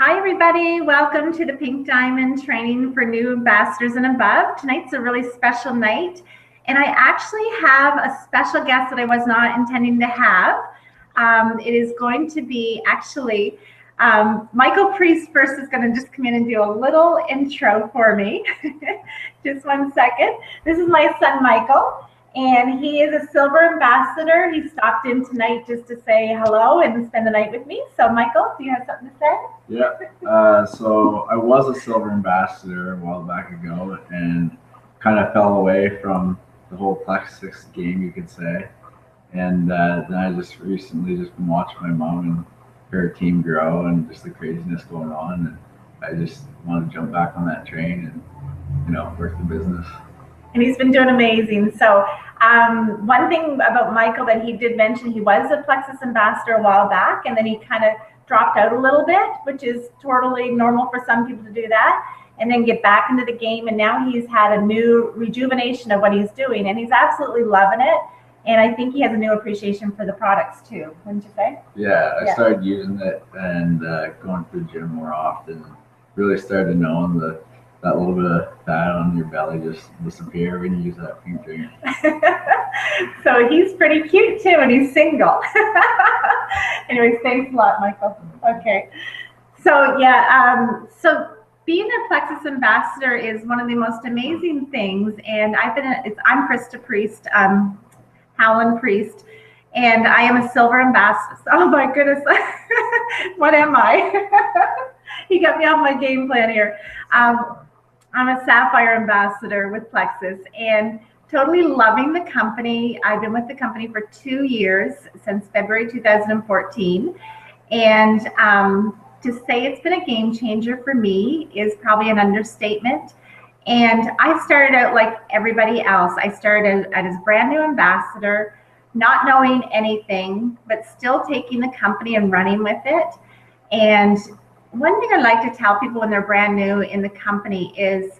Hi, everybody. Welcome to the Pink Diamond Training for New Ambassadors and Above. Tonight's a really special night, and I actually have a special guest that I was not intending to have. It is going to be actually Michael Priest first is going to just come in and do a little intro for me. Just one second. This is my son, Michael. And he is a silver ambassador. He stopped in tonight just to say hello and spend the night with me. So, Michael, do you have something to say? Yeah. So I was a silver ambassador a while back ago and kind of fell away from the whole Plexus game, you could say. And then I just recently been watching my mom and her team grow and just the craziness going on. And I just want to jump back on that train and, work the business. And he's been doing amazing. So one thing about Michael that he did mention, he was a Plexus ambassador a while back, and then he kind of dropped out a little bit, which is totally normal for some people to do that, and then get back into the game. And now he's had a new rejuvenation of what he's doing, and he's absolutely loving it. And I think he has a new appreciation for the products too, wouldn't you say? Yeah, I started using it and going to the gym more often. Really started knowing that little bit of fat on your belly just disappear when you use that pink drink. So he's pretty cute too, and he's single. Anyways, thanks a lot, Michael. Okay. So so being a Plexus ambassador is one of the most amazing things. And I'm Christa Priest, Howland Priest, and I am a silver ambassador. Oh my goodness, what am I? He got me off my game plan here. I'm a Sapphire ambassador with Plexus and totally loving the company. I've been with the company for 2 years, since February 2014. And to say it's been a game changer for me is probably an understatement. And I started out like everybody else. I started as a brand new ambassador, not knowing anything, but still taking the company and running with it. And one thing I like to tell people when they're brand new in the company is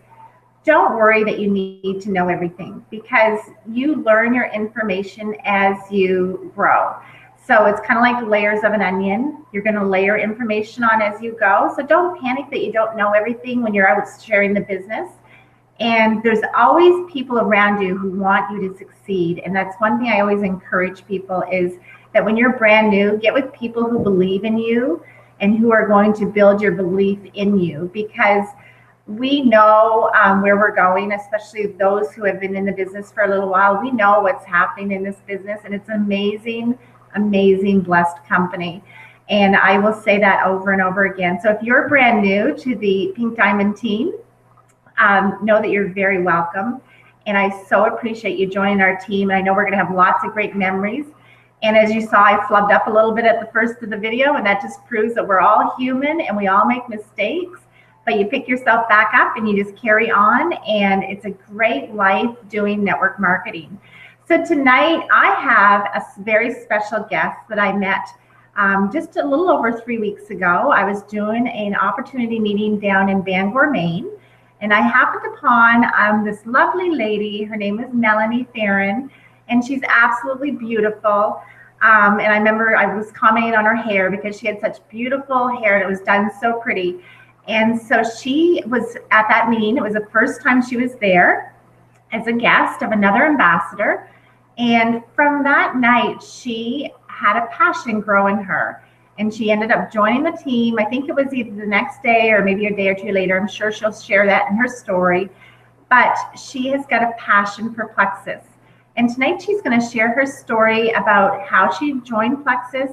don't worry that you need to know everything, because you learn your information as you grow. So it's kind of like layers of an onion. You're going to layer information on as you go. So don't panic that you don't know everything when you're out sharing the business. And there's always people around you who want you to succeed. And that's one thing I always encourage people is that when you're brand new, get with people who believe in you and who are going to build your belief in you, because we know where we're going, especially those who have been in the business for a little while. We know what's happening in this business, and it's amazing, amazing, blessed company. And I will say that over and over again. So if you're brand new to the Pink Diamond team, know that you're very welcome. And I so appreciate you joining our team. And I know we're going to have lots of great memories. And as you saw, I flubbed up a little bit at the first of the video, and that just proves that we're all human and we all make mistakes, but you pick yourself back up and you just carry on, and it's a great life doing network marketing. So tonight I have a very special guest that I met just a little over 3 weeks ago. I was doing an opportunity meeting down in Bangor, Maine, and I happened upon this lovely lady. Her name is Melodie Ferran, and she's absolutely beautiful. And I remember I was commenting on her hair because she had such beautiful hair and it was done so pretty. And so she was at that meeting. It was the first time she was there as a guest of another ambassador. And from that night, she had a passion grow in her. And she ended up joining the team. I think it was either the next day or maybe a day or two later. I'm sure she'll share that in her story. But she has got a passion for Plexus. And tonight she's going to share her story about how she joined Plexus,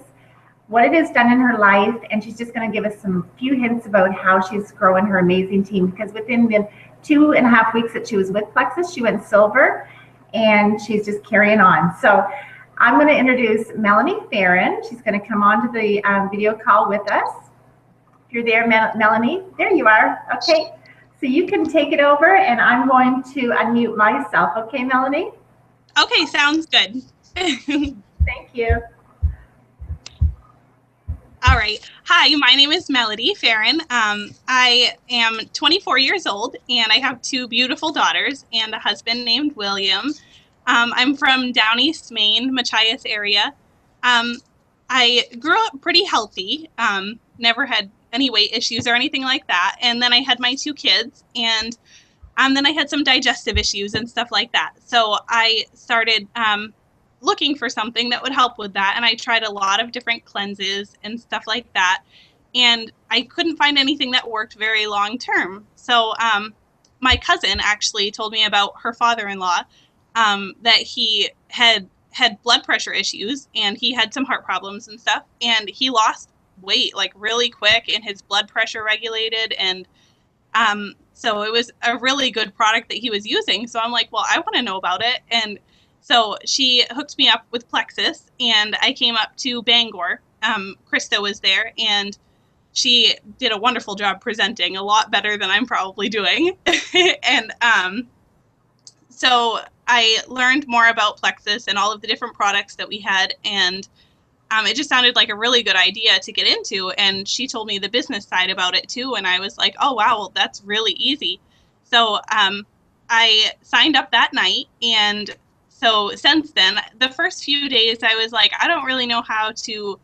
what it has done in her life, and she's just going to give us some few hints about how she's growing her amazing team, because within the 2.5 weeks that she was with Plexus, she went silver, and she's just carrying on. So I'm going to introduce Melodie Farren. She's going to come on to the video call with us. If you're there, Melodie, there you are. Okay, so you can take it over, and I'm going to unmute myself. Okay, Melodie? Okay, sounds good. Thank you. All right. Hi, my name is Melodie Farren. I am 24 years old, and I have 2 beautiful daughters and a husband named William. I'm from down east Maine, Machias area. I grew up pretty healthy, never had any weight issues or anything like that. And then I had my 2 kids, and then I had some digestive issues and stuff like that. So I started looking for something that would help with that. And I tried a lot of different cleanses and stuff like that. And I couldn't find anything that worked very long term. So my cousin actually told me about her father-in-law, that he had blood pressure issues, and he had some heart problems and stuff. And he lost weight like really quick, and his blood pressure regulated. And so it was a really good product that he was using. So I'm like, well, I want to know about it. And so she hooked me up with Plexus, and I came up to Bangor. Krista was there, and she did a wonderful job presenting, a lot better than I'm probably doing. And so I learned more about Plexus and all of the different products that we had, and it just sounded like a really good idea to get into. And she told me the business side about it too, and I was like, oh wow, well, that's really easy. So I signed up that night, and so since then, the first few days I was like, I don't really know how to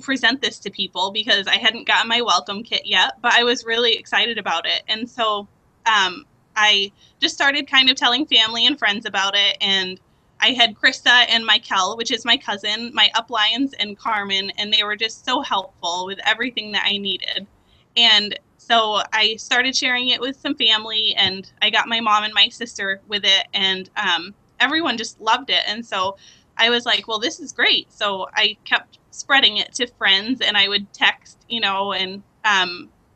present this to people, because I hadn't gotten my welcome kit yet, but I was really excited about it. And so I just started kind of telling family and friends about it. And I had Krista and Michael, which is my cousin, my uplines, and Carmen, and they were just so helpful with everything that I needed. And so I started sharing it with some family, and I got my mom and my sister with it, and everyone just loved it. And so I was like, well, this is great. So I kept spreading it to friends, and I would text, and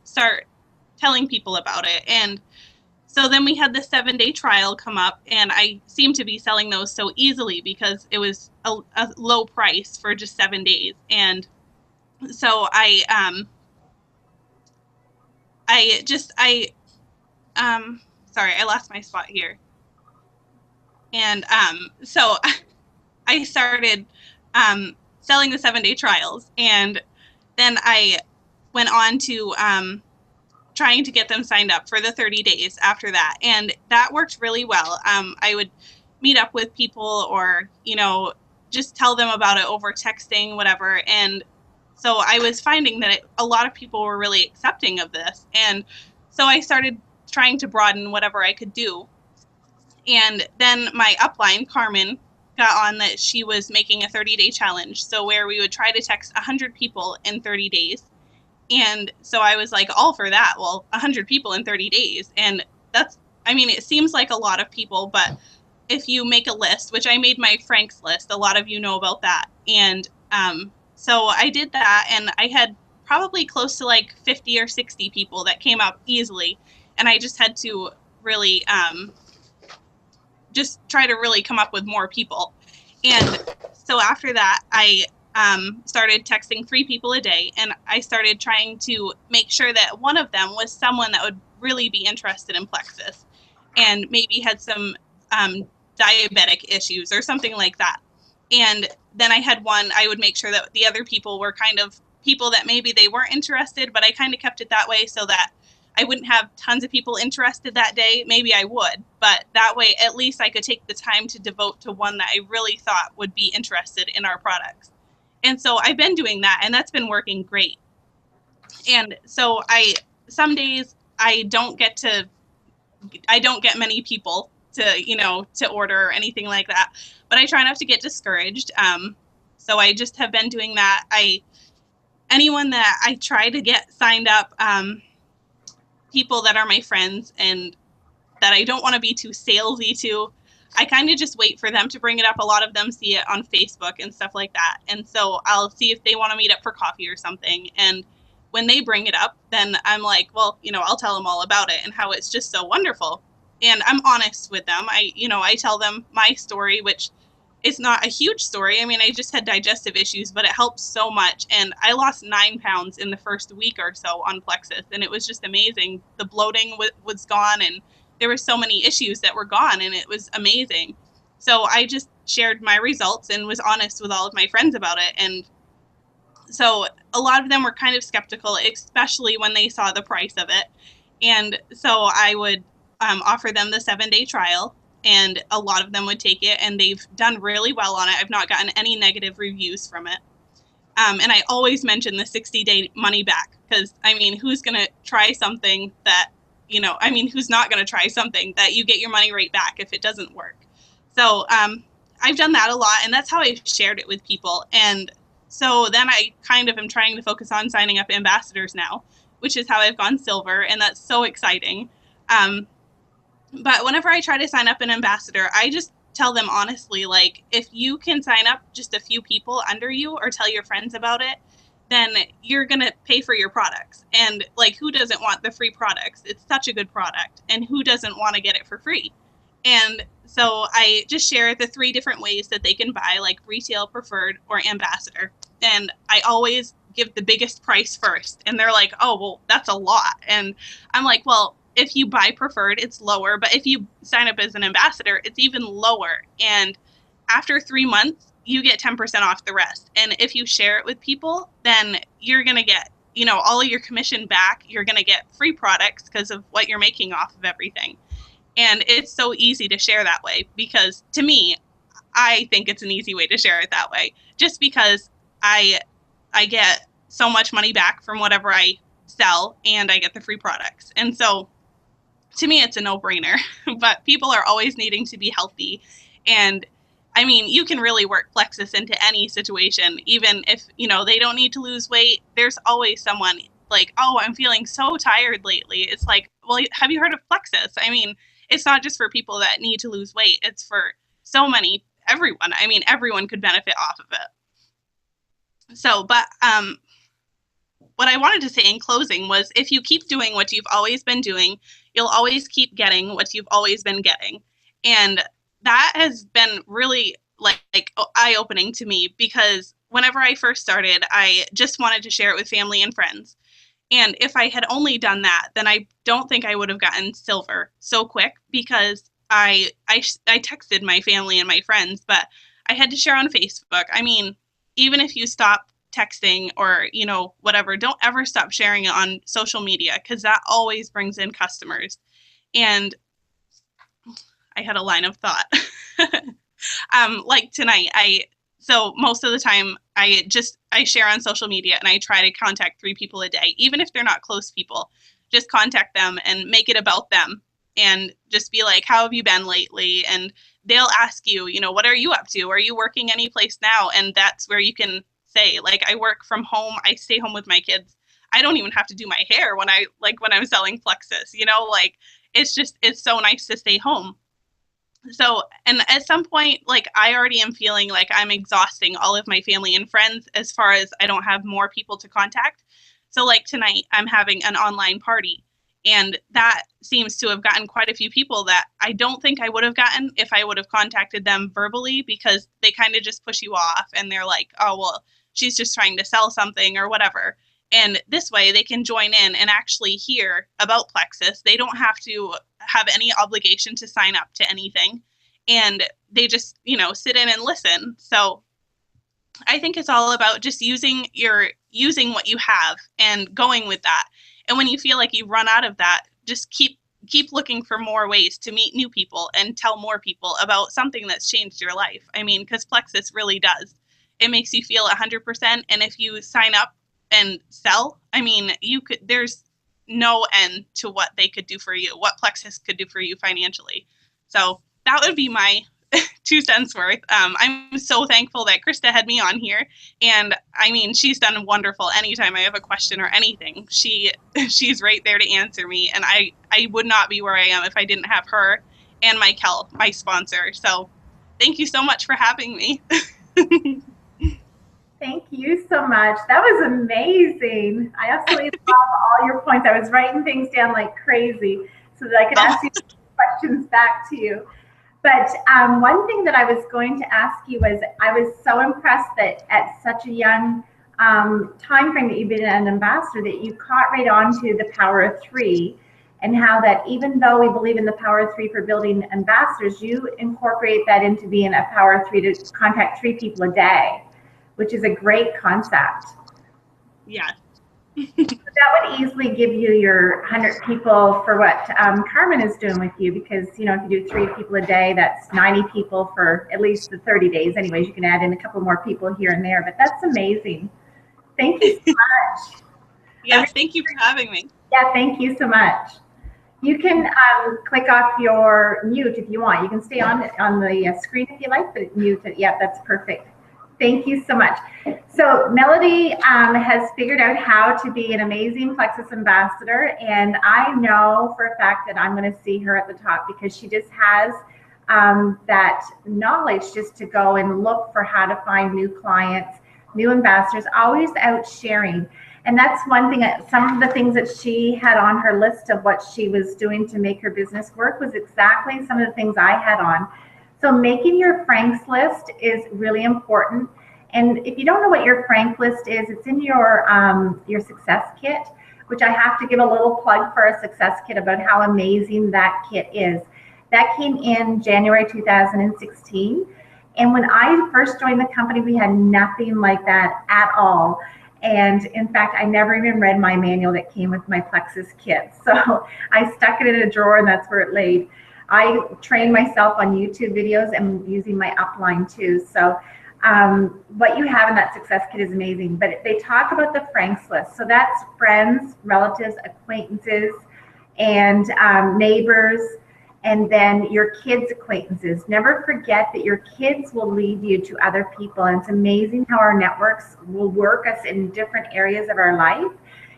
start telling people about it. And so then we had the 7-day trial come up, and I seemed to be selling those so easily because it was a low price for just 7 days. And so I sorry, I lost my spot here. And so I started selling the 7-day trials, and then I went on to trying to get them signed up for the 30 days after that. And that worked really well. I would meet up with people, or, just tell them about it over texting, whatever. And so I was finding that a lot of people were really accepting of this. And so I started trying to broaden whatever I could do. And then my upline, Carmen, got on that she was making a 30-day challenge. So where we would try to text 100 people in 30 days. And so I was like, all for that. Well, 100 people in 30 days. And it seems like a lot of people, but if you make a list, which I made my Frank's list, a lot of you know about that. And so I did that, and I had probably close to like 50 or 60 people that came up easily. And I just had to really just try to really come up with more people. And so after that, I started texting 3 people a day, and I started trying to make sure that one of them was someone that would really be interested in Plexus and maybe had some diabetic issues or something like that. And then I had one, I would make sure that the other people were kind of people that maybe they weren't interested, but I kind of kept it that way so that I wouldn't have tons of people interested that day. Maybe I would, but that way at least I could take the time to devote to one that I really thought would be interested in our products. And so I've been doing that, and that's been working great. And so some days I don't get many people to order or anything like that, but I try not to get discouraged. So I just have been doing that. Anyone that I try to get signed up, people that are my friends and that I don't want to be too salesy to, I kind of just wait for them to bring it up. A lot of them see it on Facebook and stuff like that. And so I'll see if they want to meet up for coffee or something. And when they bring it up, then I'm like, well, I'll tell them all about it and how it's just so wonderful. And I'm honest with them. I tell them my story, which is not a huge story. I just had digestive issues, but it helped so much. And I lost 9 pounds in the first week or so on Plexus. And it was just amazing. The bloating was gone, and there were so many issues that were gone, and it was amazing. So I just shared my results and was honest with all of my friends about it. And so a lot of them were kind of skeptical, especially when they saw the price of it. And so I would offer them the 7-day trial, and a lot of them would take it, and they've done really well on it. I've not gotten any negative reviews from it. And I always mention the 60-day money back, because I mean, who's going to try something that, you know, I mean, who's not going to try something that you get your money right back if it doesn't work? So I've done that a lot, and that's how I've shared it with people. And so then I kind of am trying to focus on signing up ambassadors now, which is how I've gone silver, and that's so exciting. But whenever I try to sign up an ambassador, I just tell them honestly, like, if you can sign up just a few people under you or tell your friends about it, then you're going to pay for your products. And like, who doesn't want the free products? It's such a good product. And who doesn't want to get it for free? And so I just share the 3 different ways that they can buy, like retail, preferred, or ambassador. And I always give the biggest price first. And they're like, oh, well, that's a lot. And I'm like, well, if you buy preferred, it's lower. But if you sign up as an ambassador, it's even lower. And after 3 months, you get 10% off the rest. And if you share it with people, then you're going to get, you know, all of your commission back. You're going to get free products because of what you're making off of everything. And it's so easy to share that way, because to me, I think it's an easy way to share it that way, just because I get so much money back from whatever I sell, and I get the free products. And so to me, it's a no-brainer. But people are always needing to be healthy. And I mean, you can really work Plexus into any situation. Even if, you know, they don't need to lose weight, there's always someone like, oh, I'm feeling so tired lately. It's like, well, have you heard of Plexus? I mean, it's not just for people that need to lose weight. It's for everyone. I mean, everyone could benefit off of it. So, but what I wanted to say in closing was, if you keep doing what you've always been doing, you'll always keep getting what you've always been getting. And that has been really like eye-opening to me, because whenever I first started, I just wanted to share it with family and friends. And if I had only done that, then I don't think I would have gotten silver so quick, because I texted my family and my friends, but I had to share on Facebook. I mean, even if you stop texting or, you know, whatever, don't ever stop sharing it on social media, because that always brings in customers. And I had a line of thought. Like tonight, so most of the time I share on social media, and I try to contact 3 people a day, even if they're not close people. Just contact them and make it about them, and just be like, how have you been lately? And they'll ask you, you know, what are you up to? Are you working any place now? And that's where you can say, like, I work from home. I stay home with my kids. I don't even have to do my hair when I'm selling Plexus, you know, like, it's so nice to stay home. So, and at some point, like, I already am feeling like I'm exhausting all of my family and friends, as far as I don't have more people to contact. So like tonight, I'm having an online party, and that seems to have gotten quite a few people that I don't think I would have gotten if I would have contacted them verbally, because they kind of just push you off, and they're like, oh, well, she's just trying to sell something or whatever. And this way they can join in and actually hear about Plexus. They don't have to have any obligation to sign up to anything. And they just, you know, sit in and listen. So I think it's all about just using what you have and going with that. And when you feel like you've run out of that, just keep looking for more ways to meet new people and tell more people about something that's changed your life. I mean, because Plexus really does. It makes you feel 100%. And if you sign up and sell, I mean, there's no end to what they could do for you, what Plexus could do for you financially. So that would be my 2 cents worth. I'm so thankful that Christa had me on here. And I mean, she's done wonderful. Anytime I have a question or anything, she's right there to answer me. And I would not be where I am if I didn't have her and Mike Hell, my sponsor. So thank you so much for having me. Thank you so much. That was amazing. I absolutely love all your points. I was writing things down like crazy so that I could ask you questions back to you. But one thing that I was going to ask you was, I was so impressed that at such a young time frame that you've been an ambassador, that you caught right on to the power of 3, and how that even though we believe in the power of 3 for building ambassadors, you incorporate that into being a power of 3 to contact 3 people a day, which is a great concept. Yeah. That would easily give you your 100 people for what Carmen is doing with you, because, you know, if you do 3 people a day, that's 90 people for at least the 30 days. Anyways, you can add in a couple more people here and there, but that's amazing. Thank you so much. Yes, thank you for having me. Yeah, thank you so much. You can click off your mute if you want. You can stay on the screen if you like, but mute it. Yeah, that's perfect. Thank you so much. So Melodie has figured out how to be an amazing Plexus ambassador, and I know for a fact that I'm going to see her at the top because she just has that knowledge just to go and look for how to find new clients, new ambassadors, always out sharing. And that's one thing, some of the things that she had on her list of what she was doing to make her business work was exactly some of the things I had on. So making your Franks list is really important. And if you don't know what your Frank list is, it's in your success kit, which I have to give a little plug for a success kit about how amazing that kit is. That came in January 2016. And when I first joined the company, we had nothing like that at all. And in fact, I never even read my manual that came with my Plexus kit. So I stuck it in a drawer and that's where it laid. I trained myself on YouTube videos and using my upline too. So what you have in that success kit is amazing. But they talk about the Franks list. So that's friends, relatives, acquaintances, and neighbors, and then your kids' acquaintances. Never forget that your kids will lead you to other people. And it's amazing how our networks will work us in different areas of our life.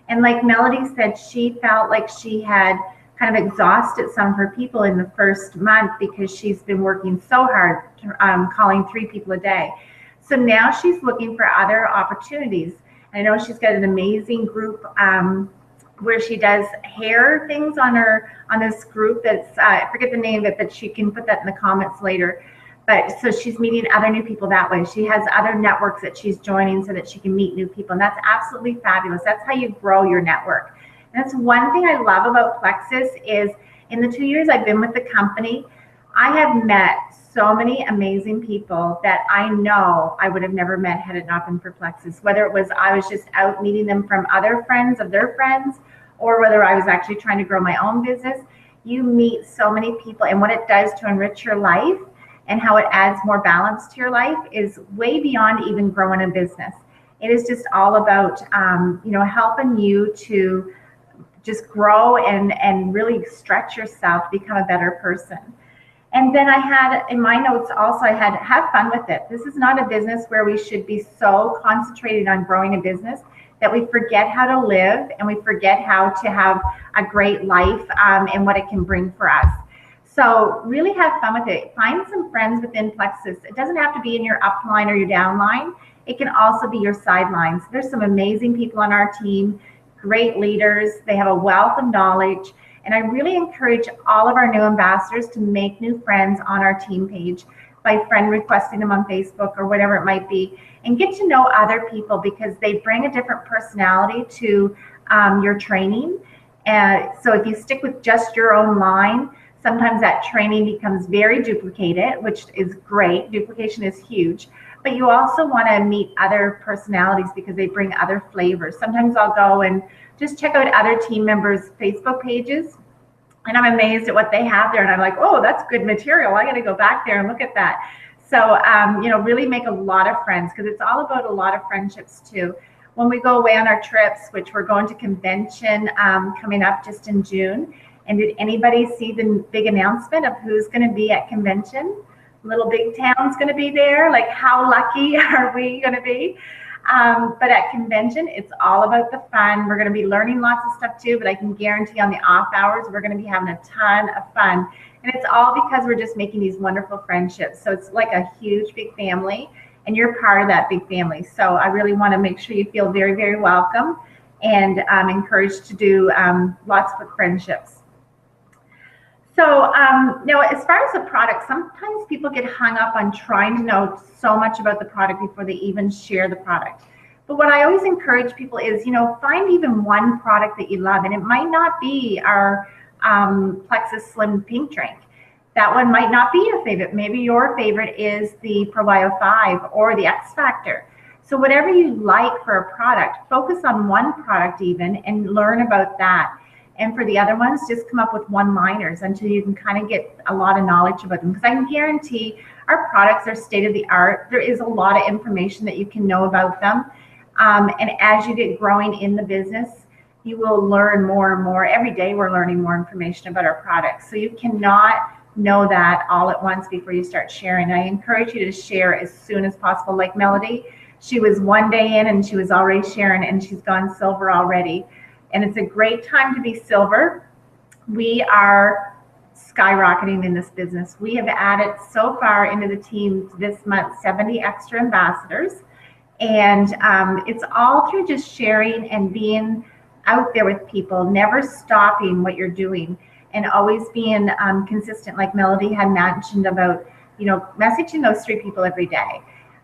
And like Melodie said, she felt like she had kind of exhausted some of her people in the first month because she's been working so hard, calling 3 people a day. So now she's looking for other opportunities. I know she's got an amazing group where she does hair things on this group that's I forget the name of it, but she can put that in the comments later. But so she's meeting other new people that way. She has other networks that she's joining so that she can meet new people, and that's absolutely fabulous. That's how you grow your network. And that's one thing I love about Plexus is in the 2 years I've been with the company, I have met so many amazing people that I know I would have never met had it not been for Plexus. Whether it was I was just out meeting them from other friends of their friends, or whether I was actually trying to grow my own business, you meet so many people, and what it does to enrich your life and how it adds more balance to your life is way beyond even growing a business. It is just all about helping you to just grow and really stretch yourself, become a better person. And then I had in my notes also, I had have fun with it. This is not a business where we should be so concentrated on growing a business that we forget how to live and we forget how to have a great life and what it can bring for us. So really have fun with it. Find some friends within Plexus. It doesn't have to be in your upline or your downline. It can also be your sidelines. There's some amazing people on our team, great leaders. They have a wealth of knowledge. And I really encourage all of our new ambassadors to make new friends on our team page by friend requesting them on Facebook or whatever it might be, and get to know other people because they bring a different personality to your training. So if you stick with just your own line, sometimes that training becomes very duplicated, which is great. Duplication is huge. But you also want to meet other personalities because they bring other flavors. Sometimes I'll go and just check out other team members' Facebook pages, and I'm amazed at what they have there. And I'm like, oh, that's good material. I got to go back there and look at that. So, really make a lot of friends because it's all about a lot of friendships too. When we go away on our trips, which we're going to convention coming up just in June. And did anybody see the big announcement of who's going to be at convention? Little Big Town's going to be there. Like, how lucky are we going to be? But at convention, it's all about the fun. We're going to be learning lots of stuff too, but I can guarantee on the off hours, we're going to be having a ton of fun. And it's all because we're just making these wonderful friendships. So it's like a huge, big family, and you're part of that big family. So I really want to make sure you feel very, very welcome and encouraged to do lots of friendships. So now, as far as the product, sometimes people get hung up on trying to know so much about the product before they even share the product. But what I always encourage people is, find even one product that you love. And it might not be our Plexus Slim Pink Drink. That one might not be your favorite. Maybe your favorite is the ProBio 5 or the X Factor. So whatever you like for a product, focus on one product even and learn about that. And for the other ones, just come up with one-liners until you can kind of get a lot of knowledge about them. Because I can guarantee our products are state-of-the-art. There is a lot of information that you can know about them. And as you get growing in the business, you will learn more and more. Every day we're learning more information about our products. So you cannot know that all at once before you start sharing. I encourage you to share as soon as possible. Like Melodie, she was one day in and she was already sharing, and she's gone silver already. And it's a great time to be silver. We are skyrocketing in this business. We have added so far into the team this month 70 extra ambassadors. And it's all through just sharing and being out there with people, never stopping what you're doing, and always being consistent, like Melodie had mentioned about, messaging those 3 people every day.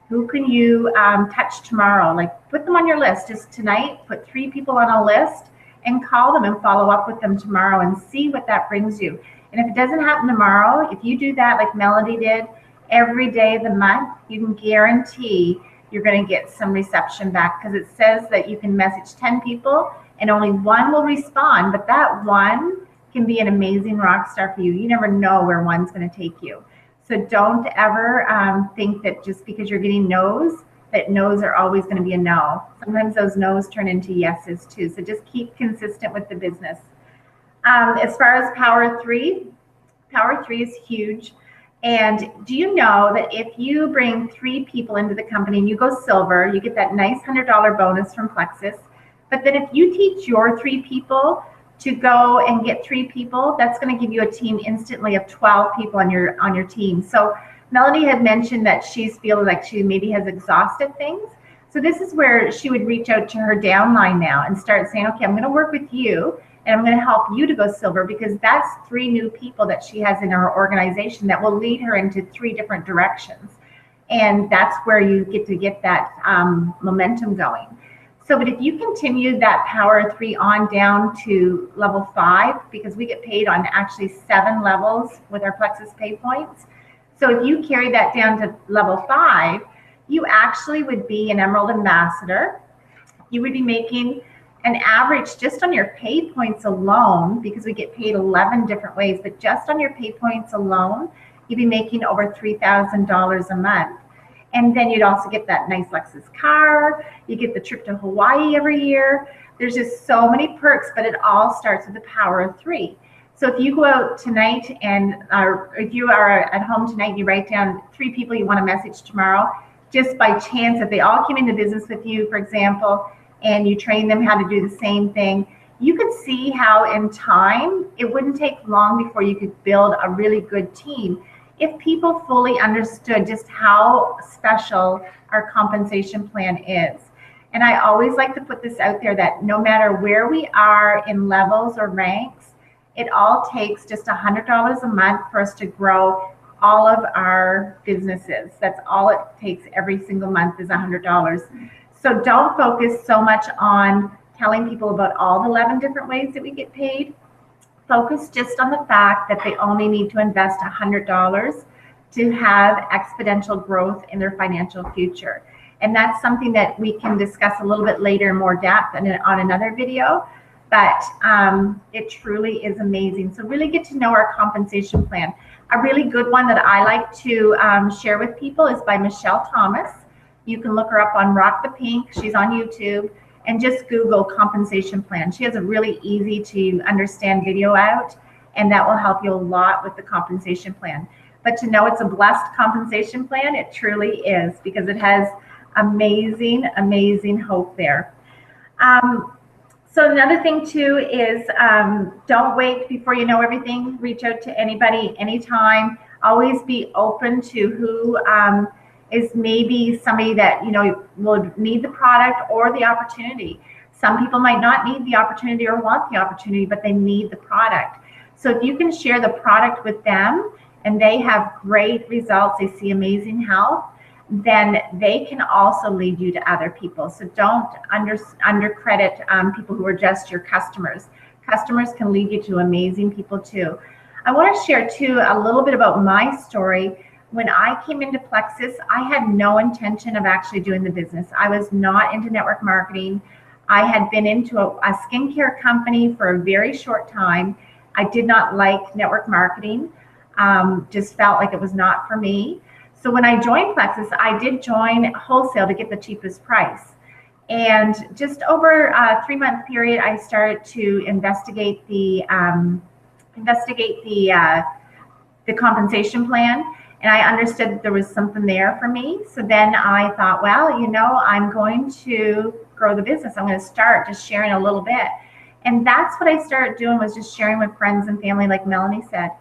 Who can you touch tomorrow? Like, put them on your list. Just tonight, put 3 people on a list and call them and follow up with them tomorrow and see what that brings you. And if it doesn't happen tomorrow, if you do that like Melodie did every day of the month, you can guarantee you're going to get some reception back, because it says that you can message 10 people and only 1 will respond, but that 1 can be an amazing rock star for you. You never know where 1's going to take you. So don't ever think that just because you're getting no's, that no's are always going to be a no. Sometimes those no's turn into yeses too. So just keep consistent with the business. As far as Power 3 is huge. And do you know that if you bring 3 people into the company and you go silver, you get that nice $100 bonus from Plexus. But then if you teach your 3 people to go and get 3 people, that's going to give you a team instantly of 12 people on your team. So Melodie had mentioned that she's feeling like she maybe has exhausted things. So this is where she would reach out to her downline now and start saying, okay, I'm going to work with you and I'm going to help you to go silver, because that's 3 new people that she has in her organization that will lead her into 3 different directions. And that's where you get that momentum going. So, but if you continue that Power 3 on down to level 5, because we get paid on actually 7 levels with our Plexus pay points. So if you carry that down to level 5, you actually would be an Emerald Ambassador. You would be making an average just on your pay points alone, because we get paid 11 different ways, but just on your pay points alone, you'd be making over $3,000 a month. And then you'd also get that nice Lexus car. You get the trip to Hawaii every year. There's just so many perks, but it all starts with the Power of 3. So if you go out tonight and if you are at home tonight and you write down 3 people you want to message tomorrow, just by chance, if they all came into business with you, for example, and you train them how to do the same thing, you could see how in time, it wouldn't take long before you could build a really good team if people fully understood just how special our compensation plan is. And I always like to put this out there that no matter where we are in levels or ranks, it all takes just $100 a month for us to grow all of our businesses. That's all it takes every single month is $100. So don't focus so much on telling people about all the 11 different ways that we get paid. Focus just on the fact that they only need to invest $100 to have exponential growth in their financial future. And that's something that we can discuss a little bit later in more depth on another video, but it truly is amazing. So really get to know our compensation plan. A really good one that I like to share with people is by Michelle Thomas. You can look her up on Rock the Pink. She's on YouTube. And just Google compensation plan. She has a really easy to understand video out, and that will help you a lot with the compensation plan. But to know it's a blessed compensation plan, it truly is, because it has amazing, amazing hope there. So another thing too is don't wait before you know everything. Reach out to anybody, anytime. Always be open to who is maybe somebody that will need the product or the opportunity. Some people might not need the opportunity or want the opportunity, but they need the product. So if you can share the product with them and they have great results, they see amazing health, then they can also lead you to other people. So don't undercredit people who are just your customers. Customers can lead you to amazing people too. I want to share too a little bit about my story. When I came into Plexus, I had no intention of actually doing the business. I was not into network marketing. I had been into a skincare company for a very short time. I did not like network marketing, just felt like it was not for me. So when I joined Plexus, I did join wholesale to get the cheapest price. And just over a 3-month period, I started to investigate the compensation plan, and I understood that there was something there for me. So then I thought, well, you know, I'm going to grow the business. I'm going to start just sharing a little bit. And that's what I started doing, was just sharing with friends and family, like Melanie said.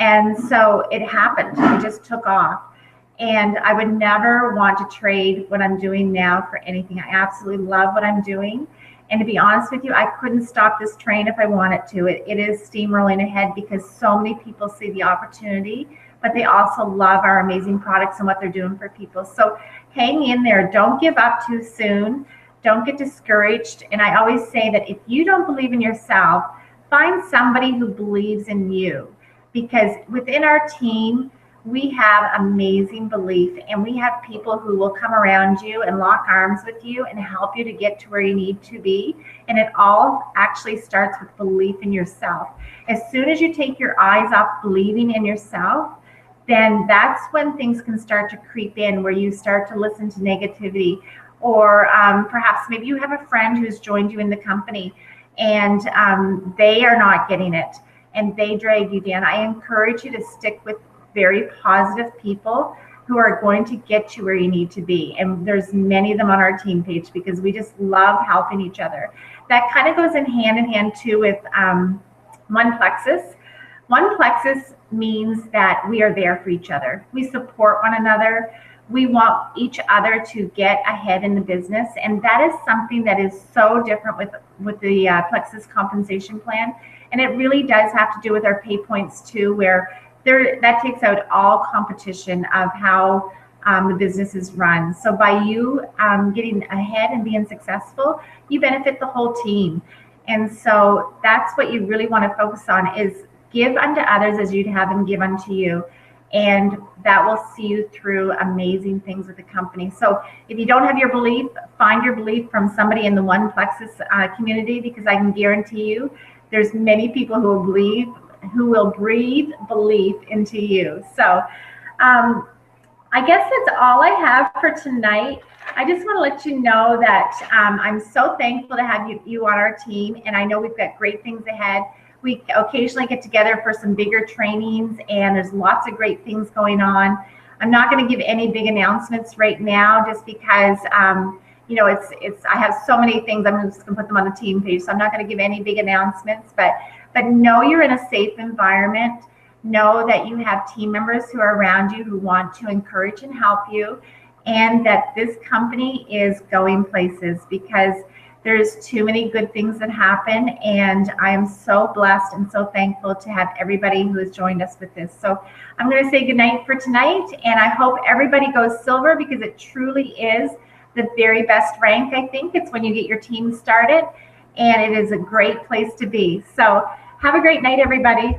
And so it happened. It just took off. And I would never want to trade what I'm doing now for anything. I absolutely love what I'm doing. And to be honest with you, I couldn't stop this train if I wanted to. It is steamrolling ahead because so many people see the opportunity, but they also love our amazing products and what they're doing for people. So hang in there. Don't give up too soon. Don't get discouraged. And I always say that if you don't believe in yourself, find somebody who believes in you. Because within our team, we have amazing belief, and we have people who will come around you and lock arms with you and help you to get to where you need to be. And it all actually starts with belief in yourself. As soon as you take your eyes off believing in yourself, then that's when things can start to creep in, where you start to listen to negativity, or perhaps maybe you have a friend who's joined you in the company and they are not getting it and they drag you down. I encourage you to stick with very positive people who are going to get you where you need to be. And there's many of them on our team page because we just love helping each other. That kind of goes in hand too with One Plexus. One Plexus means that we are there for each other. We support one another. We want each other to get ahead in the business. And that is something that is so different with the Plexus compensation plan. And it really does have to do with our pay points too, where that takes out all competition of how the business is run. So by you getting ahead and being successful, you benefit the whole team. And so that's what you really want to focus on, is give unto others as you'd have them give unto you. And that will see you through amazing things with the company. So if you don't have your belief, find your belief from somebody in the One Plexus community, because I can guarantee you there's many people who will breathe belief into you. So I guess that's all I have for tonight. I just want to let you know that I'm so thankful to have you on our team, and I know we've got great things ahead. We occasionally get together for some bigger trainings, and there's lots of great things going on. I'm not going to give any big announcements right now, just because you know, I have so many things. I'm just going to put them on the team page, so I'm not going to give any big announcements. But know you're in a safe environment. Know that you have team members who are around you who want to encourage and help you, and that this company is going places, because there's too many good things that happen. And I am so blessed and so thankful to have everybody who has joined us with this. So I'm going to say goodnight for tonight, and I hope everybody goes silver, because it truly is the very best rank. I think it's when you get your team started, and it is a great place to be. So have a great night, everybody.